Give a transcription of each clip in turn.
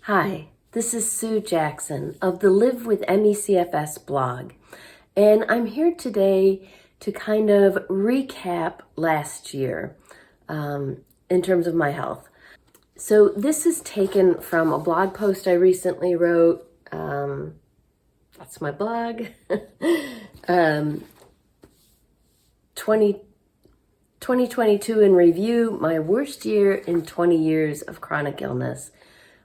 Hi, this is Sue Jackson of the Live with MECFS blog, and I'm here today to kind of recap last year in terms of my health. So this is taken from a blog post I recently wrote. That's my blog. 2022 in review, my worst year in 20 years of chronic illness.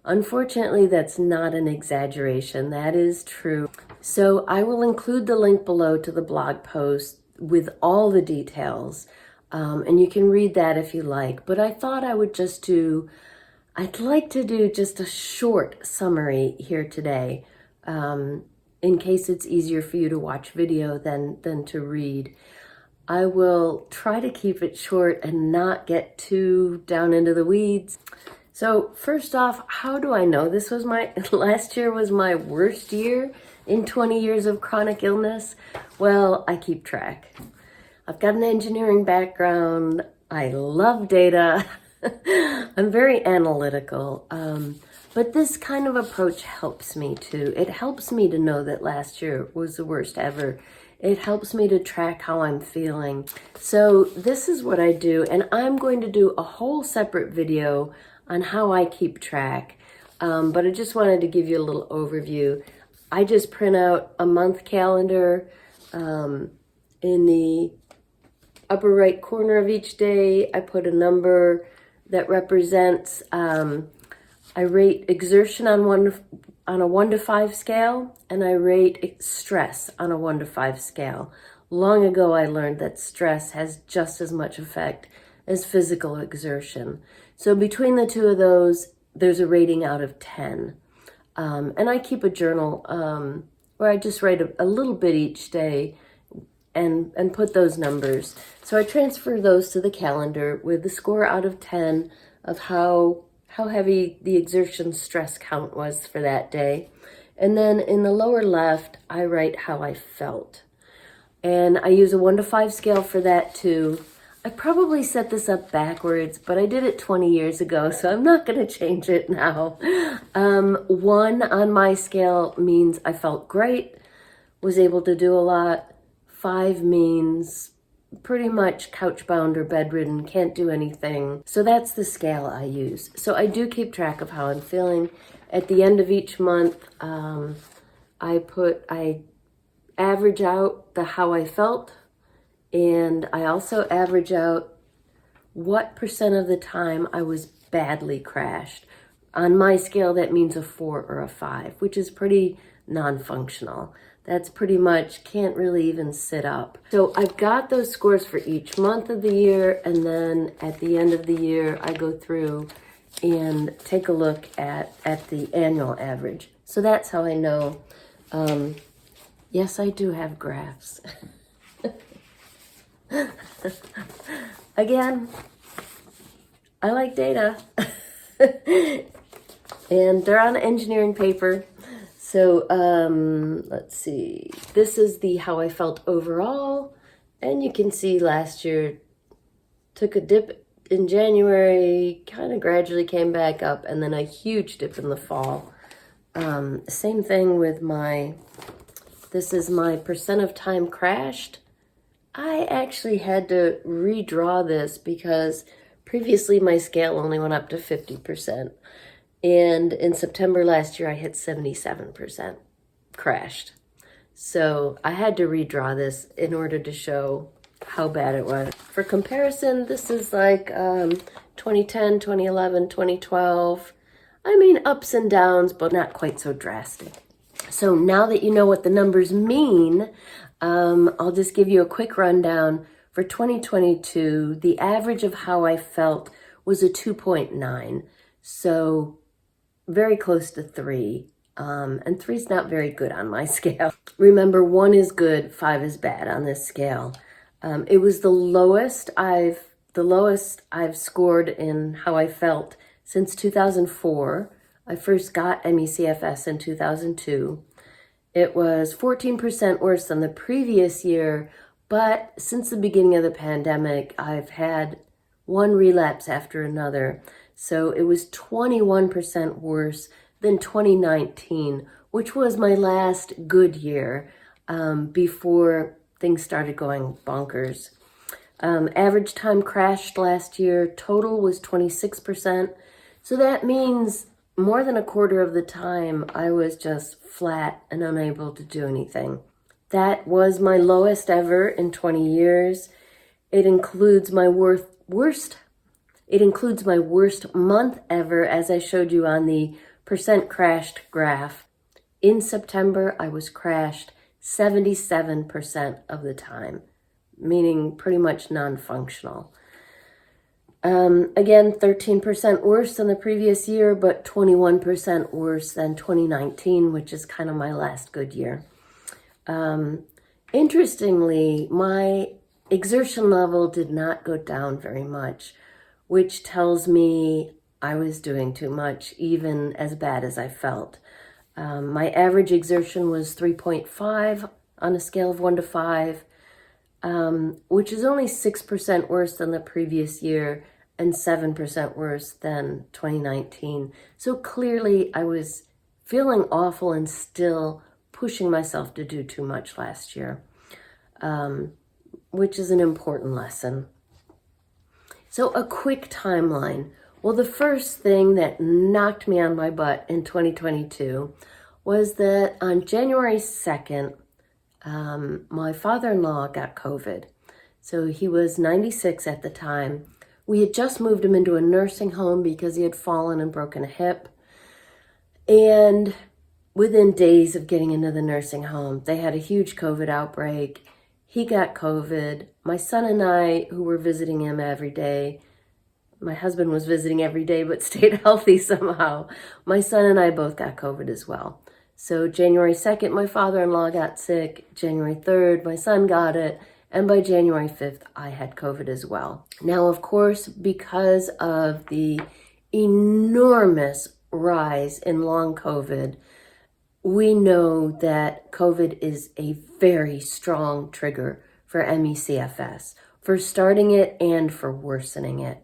Unfortunately, that's not an exaggeration. That is true. So I will include the link below to the blog post with all the details, and you can read that if you like. But I thought I'd like to do just a short summary here today, in case it's easier for you to watch video than to read. I will try to keep it short and not get too down into the weeds. So first off, how do I know this was last year was my worst year in 20 years of chronic illness? Well, I keep track. I've got an engineering background. I love data. I'm very analytical. But this kind of approach helps me too. It helps me to know that last year was the worst ever. It helps me to track how I'm feeling. So this is what I do, and I'm going to do a whole separate video on how I keep track. But I just wanted to give you a little overview. I just print out a month calendar. In the upper right corner of each day, I put a number that represents, I rate exertion on a 1 to 5 scale, and I rate stress on a 1 to 5 scale. Long ago, I learned that stress has just as much effect as physical exertion. So between the two of those, there's a rating out of 10. And I keep a journal where I just write a little bit each day and put those numbers. So I transfer those to the calendar with the score out of 10 of how heavy the exertion stress count was for that day. And then in the lower left, I write how I felt. And I use a 1 to 5 scale for that too. I probably set this up backwards, but I did it 20 years ago, so I'm not going to change it now. 1 on my scale means I felt great, was able to do a lot. 5 means pretty much couch-bound or bedridden, can't do anything. So that's the scale I use. So I do keep track of how I'm feeling. At the end of each month, I average out how I felt, and I also average out what percent of the time I was badly crashed. On my scale, that means a 4 or a 5, which is pretty non-functional. That's pretty much can't really even sit up. So I've got those scores for each month of the year, and then at the end of the year, I go through and take a look at the annual average. So that's how I know. Yes, I do have graphs. Again, I like data. And they're on engineering paper. So let's see. This is the how I felt overall. And you can see last year took a dip in January, kind of gradually came back up, and then a huge dip in the fall. Same thing with this is my percent of time crashed. I actually had to redraw this because previously my scale only went up to 50%. And in September last year, I hit 77% crashed. So I had to redraw this in order to show how bad it was. For comparison, this is like 2010, 2011, 2012. I mean, ups and downs, but not quite so drastic. So now that you know what the numbers mean, I'll just give you a quick rundown. For 2022, the average of how I felt was a 2.9. So very close to 3. And 3 is not very good on my scale. Remember, 1 is good, 5 is bad on this scale. It was the lowest I've scored in how I felt since 2004. I first got MECFS in 2002. It was 14% worse than the previous year, but since the beginning of the pandemic, I've had one relapse after another. So it was 21% worse than 2019, which was my last good year before things started going bonkers. Average time crashed last year. Total was 26%. So that means more than a quarter of the time I was just flat and unable to do anything. That was my lowest ever in 20 years. It includes my worst month ever, as I showed you on the percent crashed graph. In September, I was crashed 77% of the time, meaning pretty much non-functional. Again, 13% worse than the previous year, but 21% worse than 2019, which is kind of my last good year. Interestingly, my exertion level did not go down very much, which tells me I was doing too much, even as bad as I felt. My average exertion was 3.5 on a scale of 1 to 5, which is only 6% worse than the previous year and 7% worse than 2019. So clearly I was feeling awful and still pushing myself to do too much last year, which is an important lesson. So a quick timeline. Well, the first thing that knocked me on my butt in 2022 was that on January 2nd, my father-in-law got COVID. So he was 96 at the time. We had just moved him into a nursing home because he had fallen and broken a hip. And within days of getting into the nursing home, they had a huge COVID outbreak. He got COVID. My son and I, who were visiting him every day, my husband was visiting every day but stayed healthy somehow. My son and I both got COVID as well. So January 2nd, my father-in-law got sick. January 3rd, my son got it. And by January 5th, I had COVID as well. Now, of course, because of the enormous rise in long COVID, we know that COVID is a very strong trigger for ME/CFS, for starting it and for worsening it.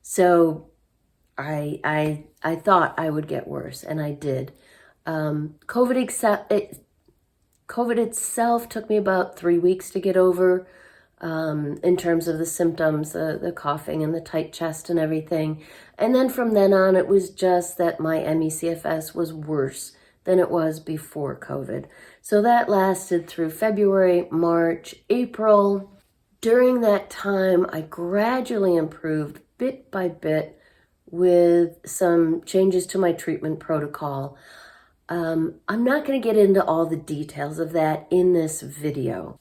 So I thought I would get worse, and I did. COVID itself took me about 3 weeks to get over, in terms of the symptoms, the coughing and the tight chest and everything. And then from then on, it was just that my ME/CFS was worse than it was before COVID. So that lasted through February, March, April. During that time, I gradually improved bit by bit with some changes to my treatment protocol. I'm not going to get into all the details of that in this video.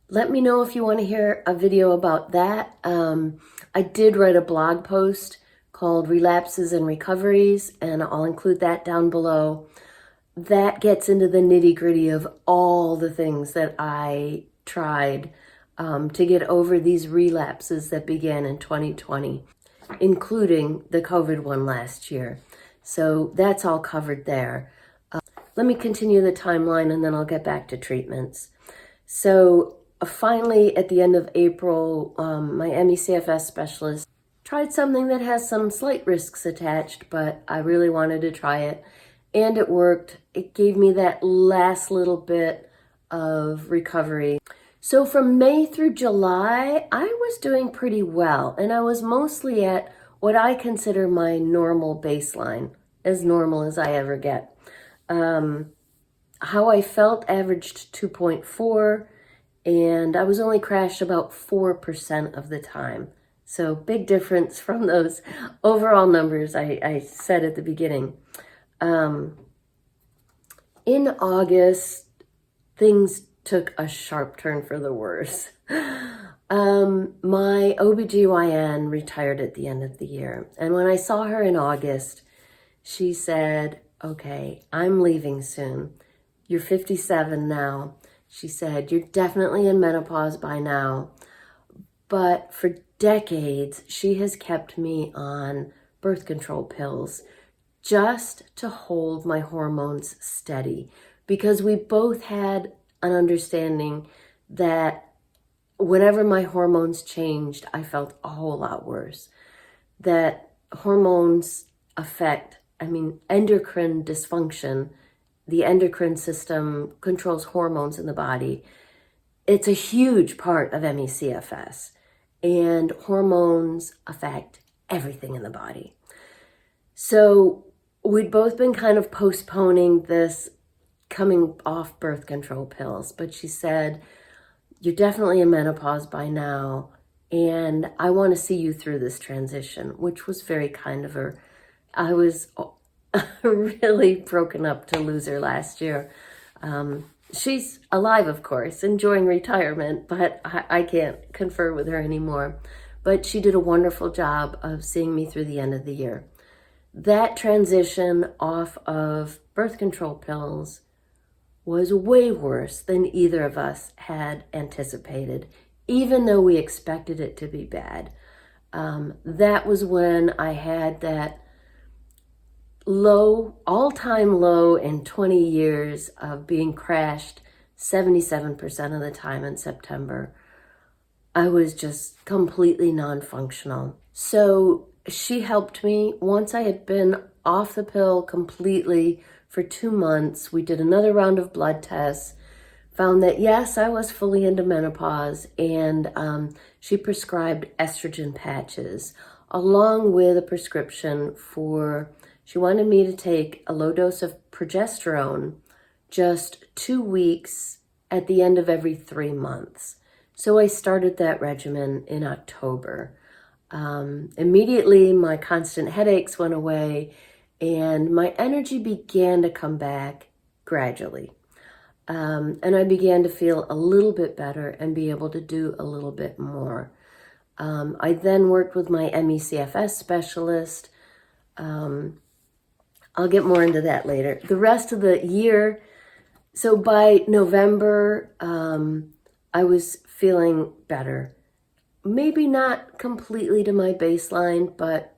Let me know if you want to hear a video about that. I did write a blog post called Relapses and Recoveries, and I'll include that down below. That gets into the nitty-gritty of all the things that I tried to get over these relapses that began in 2020, including the COVID one last year. So that's all covered there. Let me continue the timeline and then I'll get back to treatments. So finally, at the end of April, my ME/CFS specialist tried something that has some slight risks attached, but I really wanted to try it. And it worked. It gave me that last little bit of recovery. So from May through July, I was doing pretty well. And I was mostly at what I consider my normal baseline, as normal as I ever get. How I felt averaged 2.4, and I was only crashed about 4% of the time. So big difference from those overall numbers I said at the beginning. In August, things took a sharp turn for the worse. My OBGYN retired at the end of the year. And when I saw her in August, she said, "Okay, I'm leaving soon. You're 57 now." She said, "You're definitely in menopause by now." But for decades, she has kept me on birth control pills just to hold my hormones steady, because we both had an understanding that whenever my hormones changed, I felt a whole lot worse. That hormones affect endocrine dysfunction. The endocrine system controls hormones in the body. It's a huge part of ME/CFS, and hormones affect everything in the body. So we'd both been kind of postponing this coming off birth control pills, but she said, you're definitely in menopause by now, and I want to see you through this transition, which was very kind of her. I was really broken up to lose her last year. She's alive, of course, enjoying retirement, but I can't confer with her anymore. But she did a wonderful job of seeing me through the end of the year. That transition off of birth control pills was way worse than either of us had anticipated, even though we expected it to be bad. That was when I had that all-time low in 20 years of being crashed 77% of the time in September. I was just completely non-functional. So she helped me. Once I had been off the pill completely for 2 months, we did another round of blood tests, found that yes, I was fully into menopause, and she prescribed estrogen patches along with a prescription for, she wanted me to take a low dose of progesterone just 2 weeks at the end of every 3 months. So I started that regimen in October. Immediately, my constant headaches went away and my energy began to come back gradually. And I began to feel a little bit better and be able to do a little bit more. I then worked with my ME/CFS specialist. I'll get more into that later. The rest of the year, so by November, I was feeling better. Maybe not completely to my baseline, but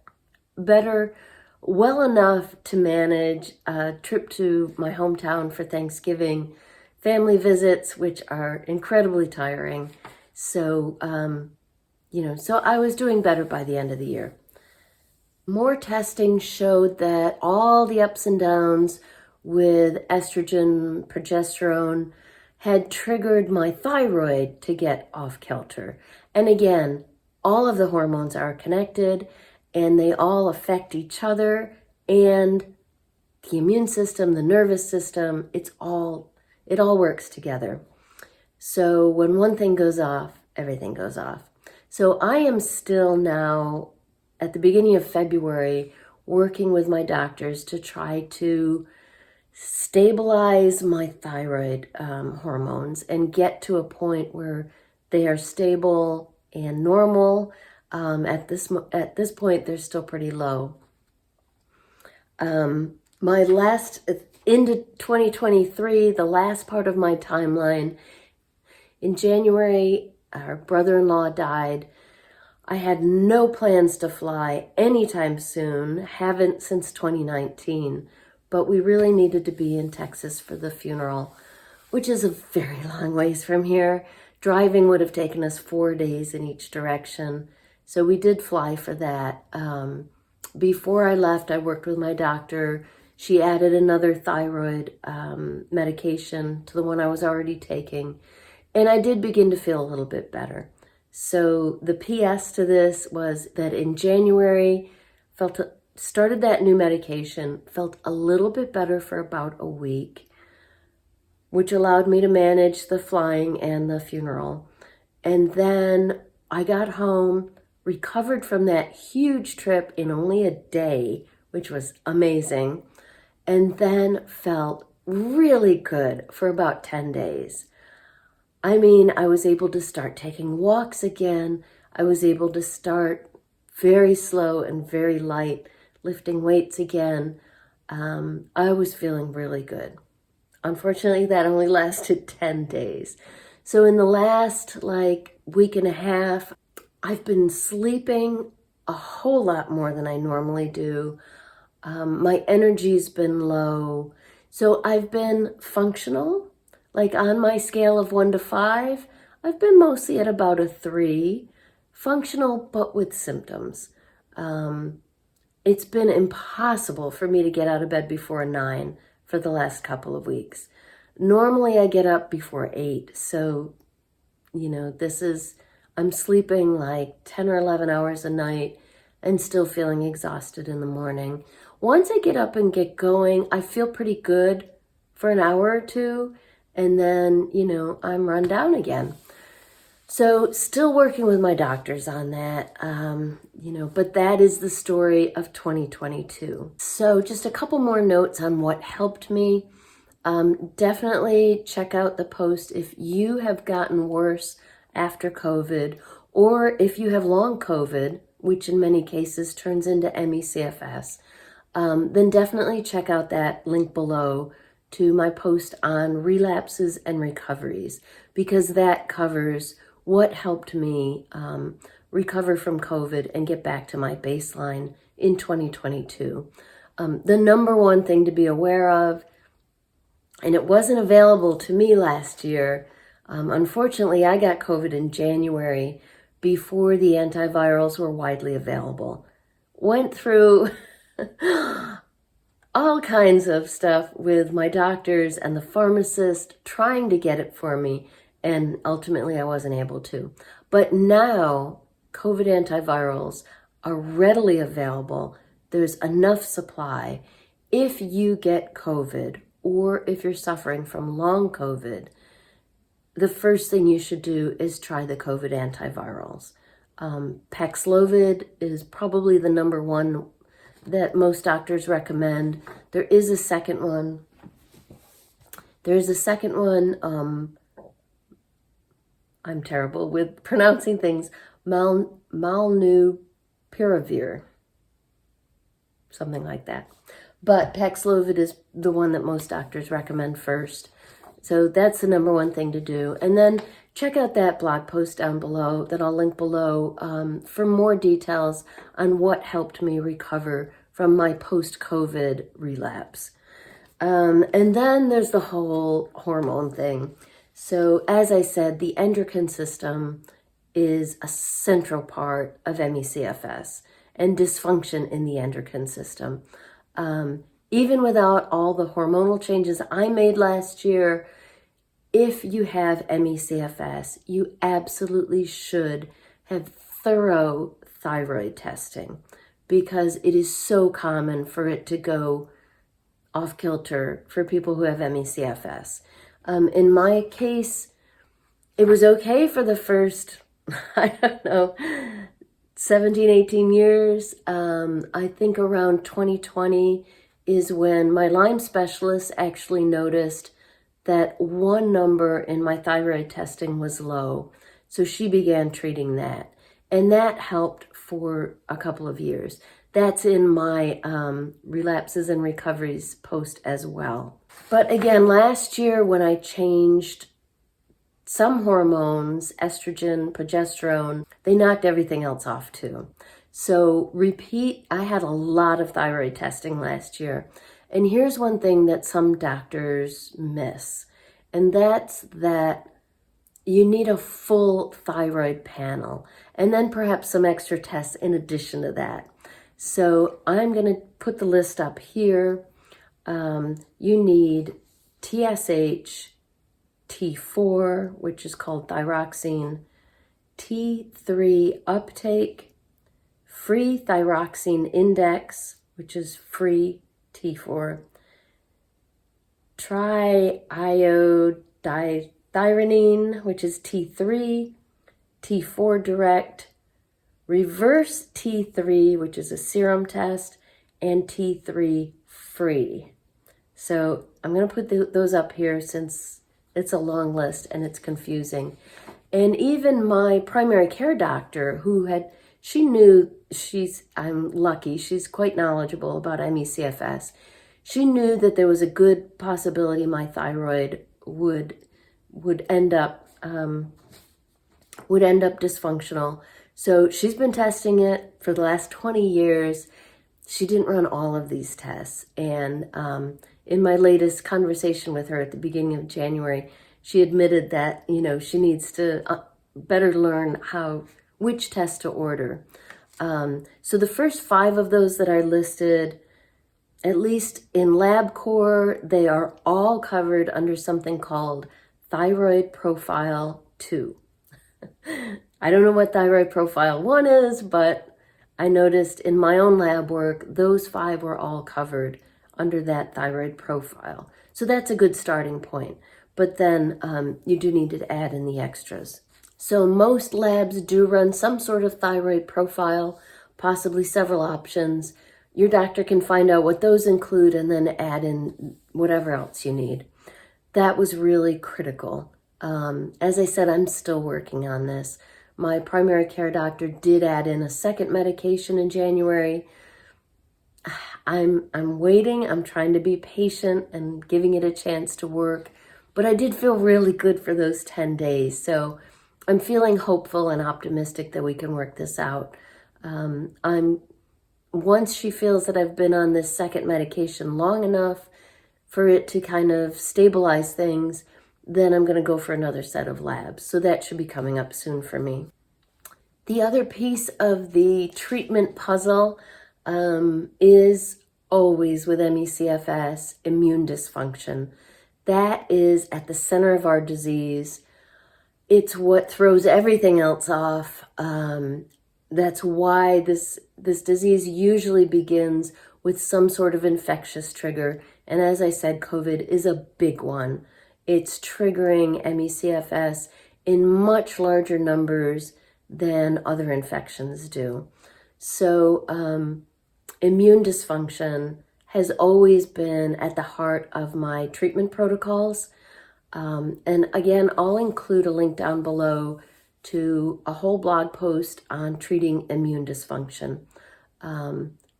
better, well enough to manage a trip to my hometown for Thanksgiving, family visits, which are incredibly tiring. So, so I was doing better by the end of the year. More testing showed that all the ups and downs with estrogen, progesterone had triggered my thyroid to get off kilter. And again, all of the hormones are connected and they all affect each other, and the immune system, the nervous system, it all works together. So when one thing goes off, everything goes off. So I am still now, at the beginning of February, working with my doctors to try to stabilize my thyroid hormones and get to a point where they are stable and normal. At this point, they're still pretty low. Into 2023, the last part of my timeline, in January, our brother-in-law died. I had no plans to fly anytime soon, haven't since 2019, but we really needed to be in Texas for the funeral, which is a very long ways from here. Driving would have taken us 4 days in each direction, so we did fly for that. Before I left, I worked with my doctor. She added another thyroid medication to the one I was already taking, and I did begin to feel a little bit better. So the PS to this was that in January, started that new medication, felt a little bit better for about a week, which allowed me to manage the flying and the funeral. And then I got home, recovered from that huge trip in only a day, which was amazing, and then felt really good for about 10 days. I mean, I was able to start taking walks again. I was able to start very slow and very light, lifting weights again. I was feeling really good. Unfortunately, that only lasted 10 days. So in the last week and a half, I've been sleeping a whole lot more than I normally do. My energy's been low. So I've been functional. On my scale of 1 to 5, I've been mostly at about a 3. Functional, but with symptoms. it's been impossible for me to get out of bed before 9 for the last couple of weeks. Normally I get up before 8, so, I'm sleeping like 10 or 11 hours a night and still feeling exhausted in the morning. Once I get up and get going, I feel pretty good for an hour or two, and then, I'm run down again. So still working with my doctors on that, but that is the story of 2022. So just a couple more notes on what helped me. Definitely check out the post if you have gotten worse after COVID, or if you have long COVID, which in many cases turns into ME/CFS, then definitely check out that link below to my post on relapses and recoveries, because that covers what helped me recover from COVID and get back to my baseline in 2022. The number one thing to be aware of, and it wasn't available to me last year. Unfortunately, I got COVID in January before the antivirals were widely available. Went through all kinds of stuff with my doctors and the pharmacist trying to get it for me, and ultimately I wasn't able to. But now COVID antivirals are readily available. There's enough supply. If you get COVID, or if you're suffering from long COVID, the first thing you should do is try the COVID antivirals. Paxlovid is probably the number one that most doctors recommend. There is a second one. I'm terrible with pronouncing things. Molnupiravir, something like that. But Paxlovid is the one that most doctors recommend first. So that's the number one thing to do. And then check out that blog post down below that I'll link below for more details on what helped me recover from my post-COVID relapse. And then there's the whole hormone thing. So as I said, the endocrine system is a central part of ME/CFS and dysfunction in the endocrine system. Even without all the hormonal changes I made last year, if you have ME/CFS, you absolutely should have thorough thyroid testing, because it is so common for it to go off kilter for people who have ME/CFS. In my case, it was okay for the first, 17, 18 years. I think around 2020 is when my Lyme specialist actually noticed that one number in my thyroid testing was low. So she began treating that. And that helped for a couple of years. That's in my relapses and recoveries post as well. But again, last year when I changed some hormones, estrogen, progesterone, they knocked everything else off too. So I had a lot of thyroid testing last year. And here's one thing that some doctors miss, and that's that you need a full thyroid panel, and then perhaps some extra tests in addition to that. So I'm going to put the list up here. You need TSH, T4, which is called thyroxine, T3 uptake, free thyroxine index, which is free T4, triiodothyronine, which is T3, T4 direct, reverse T3, which is a serum test, and T3 free. So I'm going to put those up here since it's a long list and it's confusing. And even my primary care doctor, I'm lucky, she's quite knowledgeable about ME/CFS. She knew that there was a good possibility my thyroid would end up dysfunctional. So she's been testing it for the last 20 years. She didn't run all of these tests. And in my latest conversation with her at the beginning of January, she admitted that, she needs to better learn which test to order. So the first 5 of those that I listed, at least in LabCorp, they are all covered under something called Thyroid Profile 2. I don't know what Thyroid Profile 1 is, but I noticed in my own lab work, those 5 were all covered under that thyroid profile. So that's a good starting point. But then you do need to add in the extras. So most labs do run some sort of thyroid profile, possibly several options. Your doctor can find out what those include and then add in whatever else you need. That was really critical. As I said, I'm still working on this. My primary care doctor did add in a second medication in January. I'm waiting. I'm trying to be patient and giving it a chance to work. But I did feel really good for those 10 days. So I'm feeling hopeful and optimistic that we can work this out. Once she feels that I've been on this second medication long enough for it to kind of stabilize things, then I'm going to go for another set of labs. So that should be coming up soon for me. The other piece of the treatment puzzle is always with ME/CFS, immune dysfunction. That is at the center of our disease. It's what throws everything else off. That's why this disease usually begins with some sort of infectious trigger. And as I said, COVID is a big one. It's triggering ME/CFS in much larger numbers than other infections do. So immune dysfunction has always been at the heart of my treatment protocols. And again, I'll include a link down below to a whole blog post on treating immune dysfunction.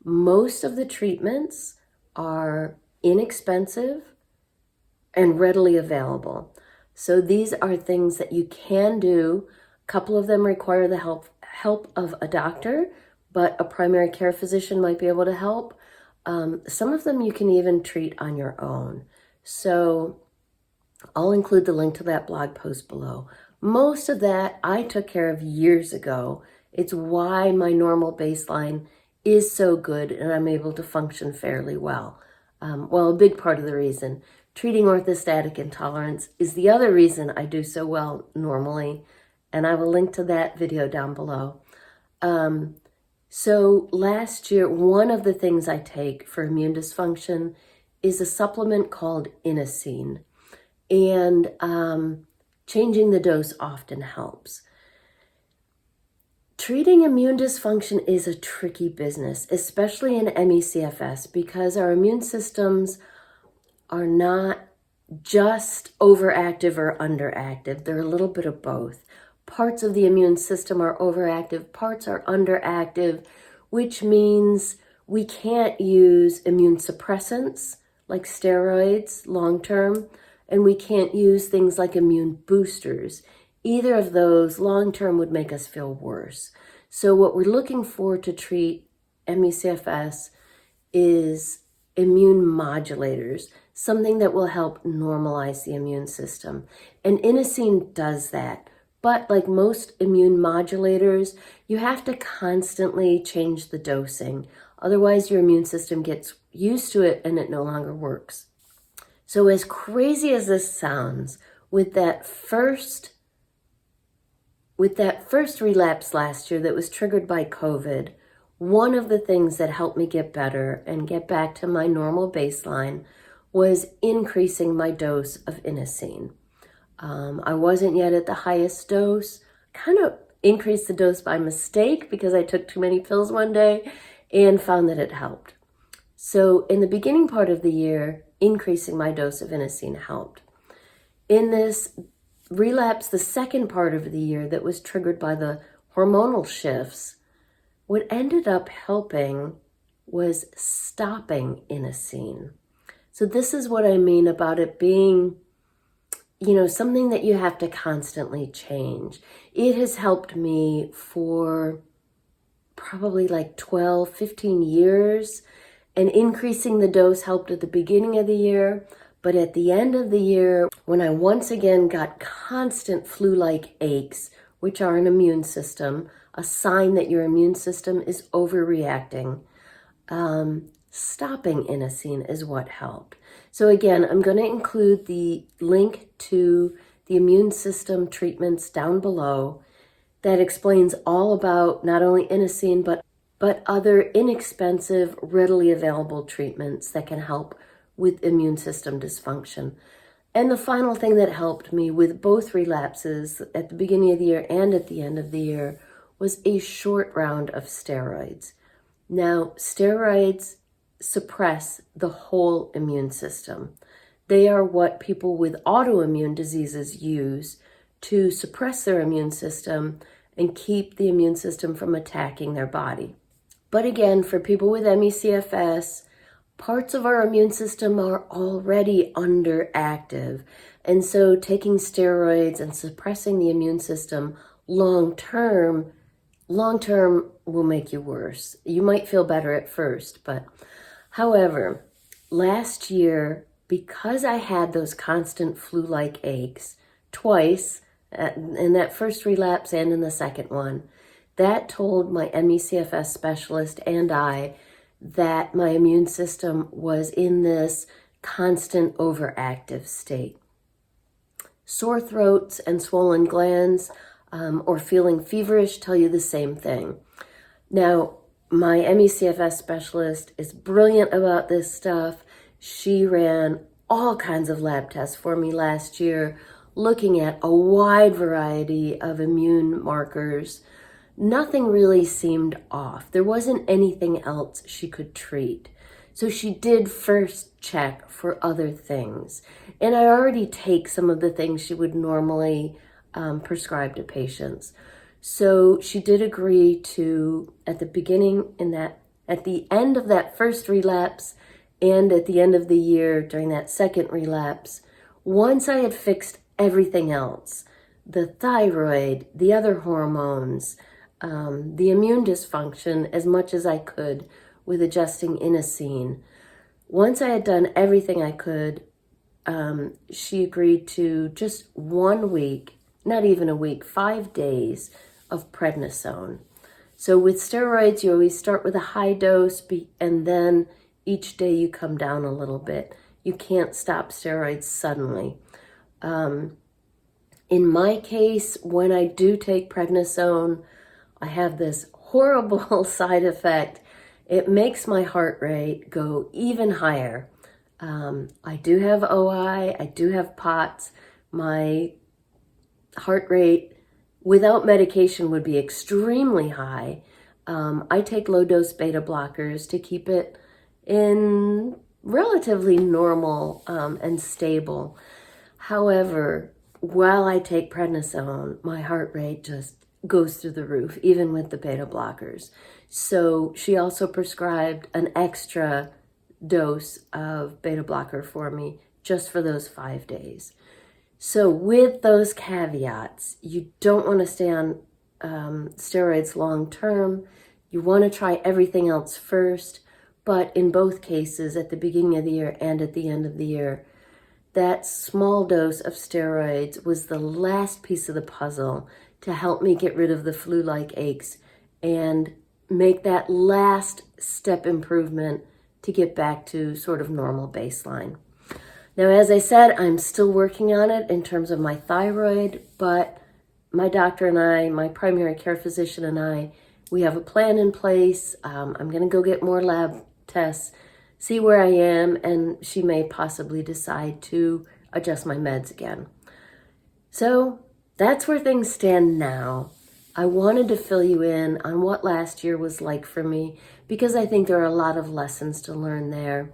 Most of the treatments are inexpensive and readily available. So these are things that you can do. A couple of them require the help of a doctor, but a primary care physician might be able to help. Some of them you can even treat on your own. So I'll include the link to that blog post below. Most of that I took care of years ago. It's why my normal baseline is so good and I'm able to function fairly well. Well, a big part of the reason. Treating orthostatic intolerance is the other reason I do so well normally, and I will link to that video down below. So last year, one of the things I take for immune dysfunction is a supplement called inosine, and changing the dose often helps. Treating immune dysfunction is a tricky business, especially in ME/CFS, because our immune systems are not just overactive or underactive. They're a little bit of both. Parts of the immune system are overactive, parts are underactive, which means we can't use immune suppressants like steroids long-term, and we can't use things like immune boosters. Either of those long-term would make us feel worse. So what we're looking for to treat ME/CFS is immune modulators, something that will help normalize the immune system. And inosine does that. But like most immune modulators, you have to constantly change the dosing. Otherwise, your immune system gets used to it and it no longer works. So as crazy as this sounds, with that first relapse last year that was triggered by COVID, one of the things that helped me get better and get back to my normal baseline was increasing my dose of inosine. I wasn't yet at the highest dose. Kind of increased the dose by mistake because I took too many pills one day and found that it helped. So in the beginning part of the year, increasing my dose of inosine helped. In this relapse, the second part of the year that was triggered by the hormonal shifts, what ended up helping was stopping inosine. So this is what I mean about it being, something that you have to constantly change. It has helped me for probably like 12, 15 years, and increasing the dose helped at the beginning of the year. But at the end of the year, when I once again got constant flu-like aches, which are an immune system, a sign that your immune system is overreacting. Stopping inosine is what helped. So again, I'm going to include the link to the immune system treatments down below that explains all about not only inosine, but other inexpensive, readily available treatments that can help with immune system dysfunction. And the final thing that helped me with both relapses at the beginning of the year and at the end of the year was a short round of steroids. Now, steroids suppress the whole immune system. They are what people with autoimmune diseases use to suppress their immune system and keep the immune system from attacking their body. But again, for people with ME/CFS, parts of our immune system are already underactive. And so taking steroids and suppressing the immune system long-term will make you worse. You might feel better at first, but however, last year, because I had those constant flu-like aches twice, in that first relapse and in the second one, that told my ME/CFS specialist and I that my immune system was in this constant overactive state. Sore throats and swollen glands or feeling feverish tell you the same thing. Now, my ME/CFS specialist is brilliant about this stuff. She ran all kinds of lab tests for me last year, looking at a wide variety of immune markers. Nothing really seemed off. There wasn't anything else she could treat. So she did first check for other things. And I already take some of the things she would normally prescribe to patients. So she did agree to, at the end of that first relapse and at the end of the year during that second relapse, once I had fixed everything else, the thyroid, the other hormones, the immune dysfunction as much as I could with adjusting inosine. Once I had done everything I could, she agreed to just 1 week, not even a week, 5 days of prednisone. So with steroids, you always start with a high dose and then each day you come down a little bit. You can't stop steroids suddenly. In my case, when I do take prednisone, I have this horrible side effect. It makes my heart rate go even higher. I do have OI, I do have POTS. My heart rate without medication would be extremely high. I take low-dose beta blockers to keep it in relatively normal and stable. However, while I take prednisone, my heart rate just goes through the roof, even with the beta blockers. So she also prescribed an extra dose of beta blocker for me just for those 5 days. So with those caveats, you don't want to stay on steroids long term. You want to try everything else first. But in both cases, at the beginning of the year and at the end of the year, that small dose of steroids was the last piece of the puzzle to help me get rid of the flu-like aches and make that last step improvement to get back to sort of normal baseline. Now, as I said, I'm still working on it in terms of my thyroid, but my doctor and I, my primary care physician and I, we have a plan in place. I'm going to go get more lab tests, see where I am, and she may possibly decide to adjust my meds again. So that's where things stand now. I wanted to fill you in on what last year was like for me because I think there are a lot of lessons to learn there.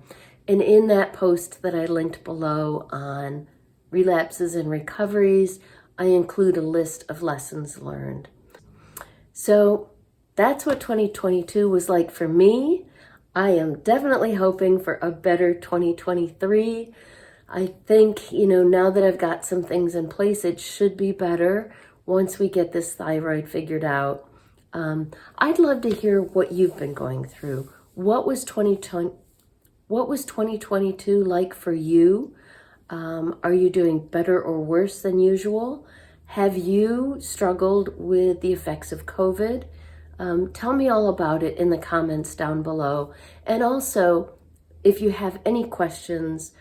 And in that post that I linked below on relapses and recoveries, I include a list of lessons learned. So that's what 2022 was like for me. I am definitely hoping for a better 2023. I think, now that I've got some things in place, it should be better once we get this thyroid figured out. I'd love to hear what you've been going through. What was 2022 like for you? Are you doing better or worse than usual? Have you struggled with the effects of COVID? Tell me all about it in the comments down below. And also, if you have any questions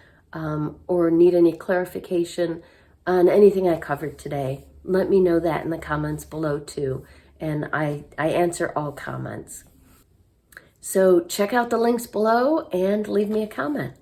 or need any clarification on anything I covered today, let me know that in the comments below too. And I answer all comments. So check out the links below and leave me a comment.